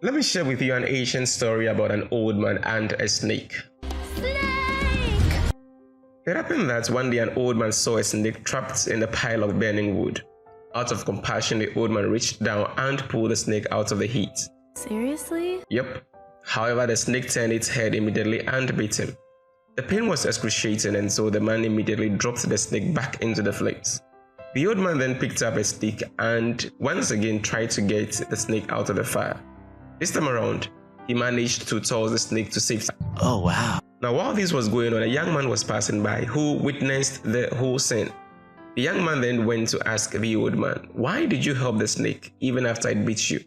Let me share with you an ancient story about an old man and a snake. Snake! It happened that one day an old man saw a snake trapped in a pile of burning wood. Out of compassion, the old man reached down and pulled the snake out of the heat. Seriously? Yep. However, the snake turned its head immediately and bit him. The pain was excruciating, and so the man immediately dropped the snake back into the flames. The old man then picked up a stick and once again tried to get the snake out of the fire. This time around, he managed to toss the snake to safety. Oh wow. Now, while this was going on, a young man was passing by who witnessed the whole scene. The young man then went to ask the old man, "Why did you help the snake even after it bit you?"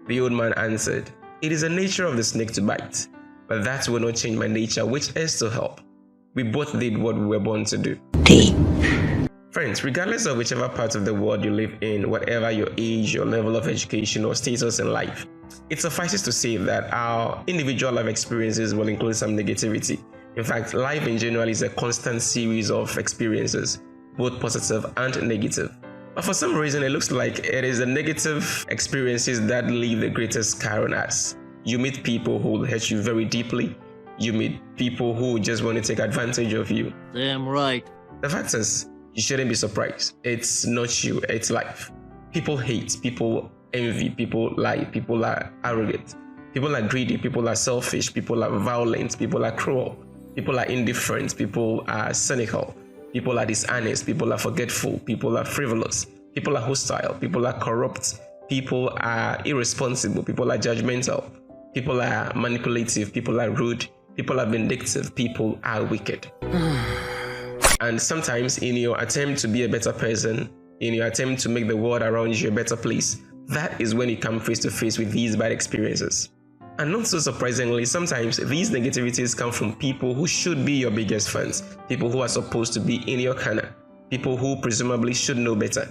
The old man answered, "It is the nature of the snake to bite, but that will not change my nature, which is to help. We both did what we were born to do." Deep. Friends, regardless of whichever part of the world you live in, whatever your age, your level of education or status in life, it suffices to say that our individual life experiences will include some negativity. In fact, life in general is a constant series of experiences, both positive and negative. But for some reason, it looks like it is the negative experiences that leave the greatest scar on us. You meet people who will hurt you very deeply. You meet people who just want to take advantage of you. Damn right. The fact is, you shouldn't be surprised. It's not you, it's life. People hate, people envy, people lie, people are arrogant, people are greedy, people are selfish, people are violent, people are cruel, people are indifferent, people are cynical, people are dishonest, people are forgetful, people are frivolous, people are hostile, people are corrupt, people are irresponsible, people are judgmental, people are manipulative, people are rude, people are vindictive, people are wicked. And sometimes in your attempt to be a better person, in your attempt to make the world around you a better place, that is when you come face to face with these bad experiences. And not so surprisingly, sometimes these negativities come from people who should be your biggest fans, people who are supposed to be in your corner, people who presumably should know better.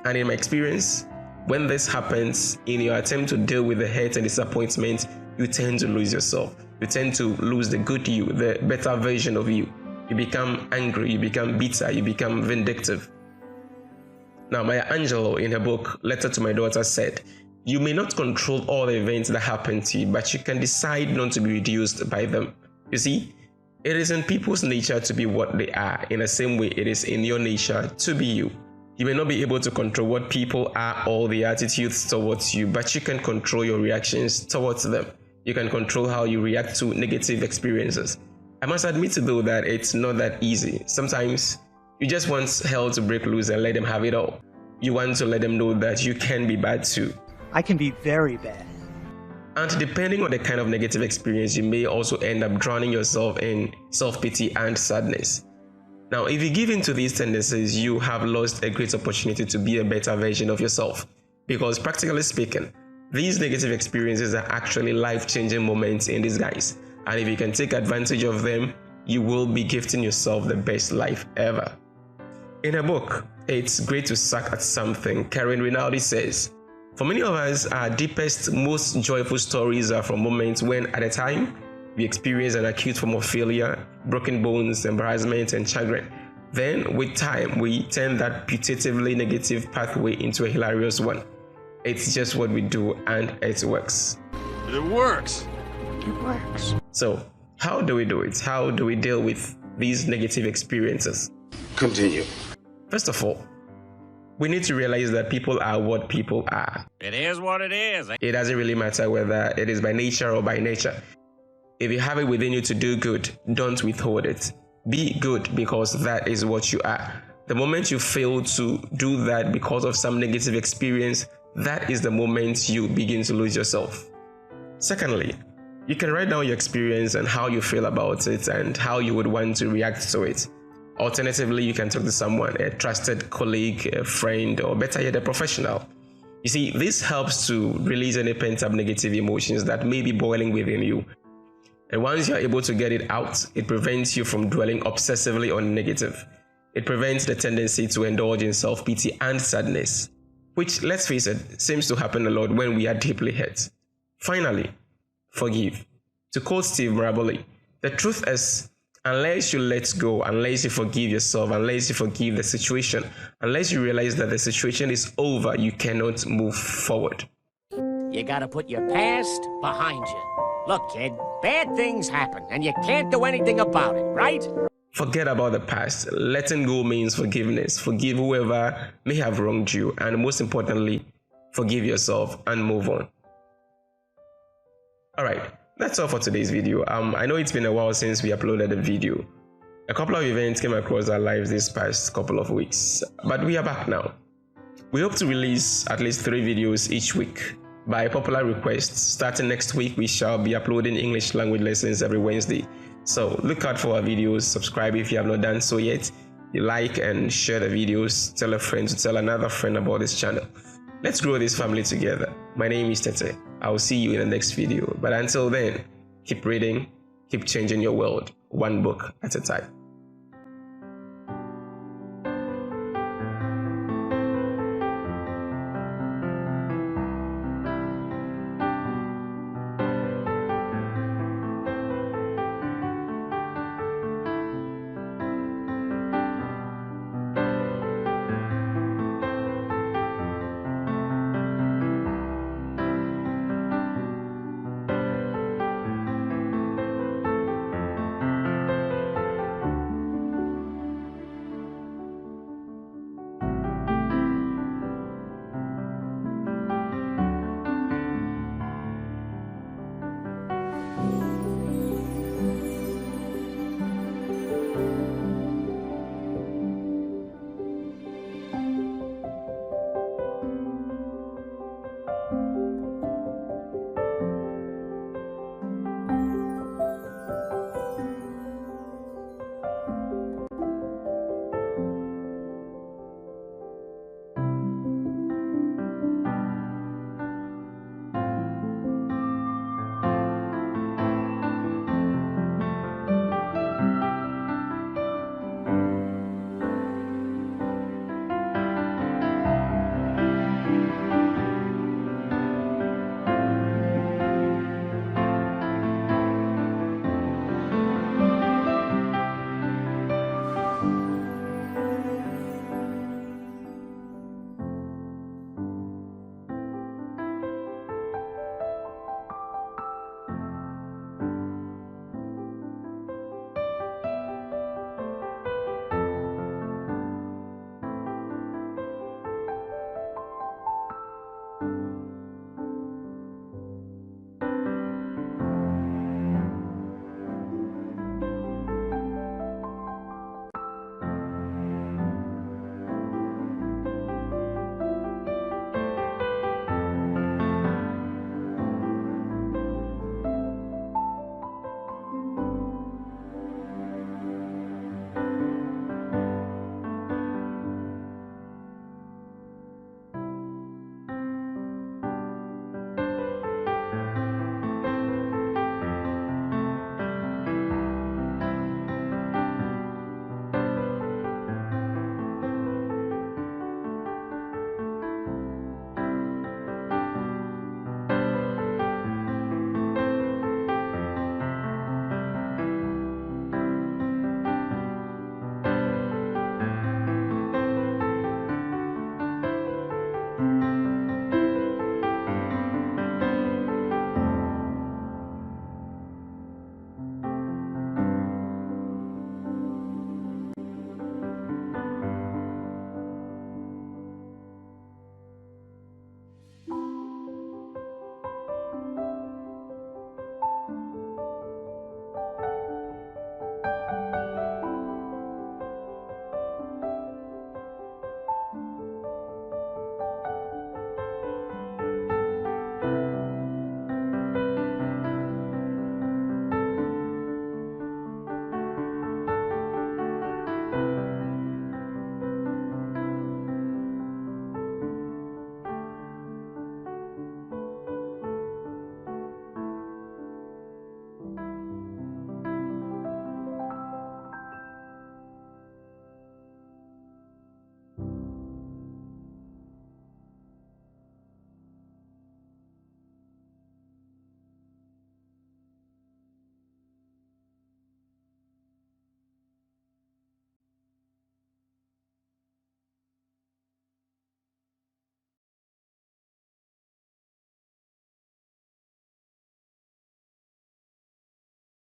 And in my experience, when this happens, in your attempt to deal with the hurt and disappointment, you tend to lose yourself. You tend to lose the good you, the better version of you. You become angry, you become bitter, you become vindictive. Now, Maya Angelou, in her book, Letter to My Daughter, said, "You may not control all the events that happen to you, but you can decide not to be reduced by them." You see, it is in people's nature to be what they are. In the same way, it is in your nature to be you. You may not be able to control what people are or their attitudes towards you, but you can control your reactions towards them. You can control how you react to negative experiences. I must admit, though, that it's not that easy. Sometimes you just want hell to break loose and let them have it all. You want to let them know that you can be bad too. I can be very bad. And depending on the kind of negative experience, you may also end up drowning yourself in self-pity and sadness. Now, if you give in to these tendencies, you have lost a great opportunity to be a better version of yourself. Because practically speaking, these negative experiences are actually life-changing moments in disguise. And if you can take advantage of them, you will be gifting yourself the best life ever. In her book, It's Great to Suck at Something, Karen Rinaldi says, "For many of us, our deepest, most joyful stories are from moments when, at a time, we experience an acute form of failure, broken bones, embarrassment, and chagrin. Then, with time, we turn that putatively negative pathway into a hilarious one. It's just what we do, and it works." It works. It works. So, how do we do it? How do we deal with these negative experiences? Continue. First of all, we need to realize that people are what people are. It is what it is. It doesn't really matter whether it is by nature or by nature. If you have it within you to do good, don't withhold it. Be good because that is what you are. The moment you fail to do that because of some negative experience, that is the moment you begin to lose yourself. Secondly, you can write down your experience and how you feel about it and how you would want to react to it. Alternatively, you can talk to someone, a trusted colleague, a friend, or better yet, a professional. You see, this helps to release any pent-up negative emotions that may be boiling within you. And once you're able to get it out, it prevents you from dwelling obsessively on negative. It prevents the tendency to indulge in self-pity and sadness, which, let's face it, seems to happen a lot when we are deeply hurt. Finally, forgive. To quote Steve Maraboli, the truth is, unless you let go, unless you forgive yourself, unless you forgive the situation, unless you realize that the situation is over, you cannot move forward. You gotta put your past behind you. Look, kid, bad things happen, and you can't do anything about it, right? Forget about the past. Letting go means forgiveness. Forgive whoever may have wronged you, and most importantly, forgive yourself and move on. Alright, that's all for today's video. I know it's been a while since we uploaded a video. A couple of events came across our lives this past couple of weeks, but we are back now. We hope to release at least 3 videos each week. By popular request, starting next week, we shall be uploading English language lessons every Wednesday. So look out for our videos, subscribe if you have not done so yet. You like and share the videos, tell a friend to tell another friend about this channel. Let's grow this family together. My name is Tete. I will see you in the next video. But until then, keep reading, keep changing your world, one book at a time.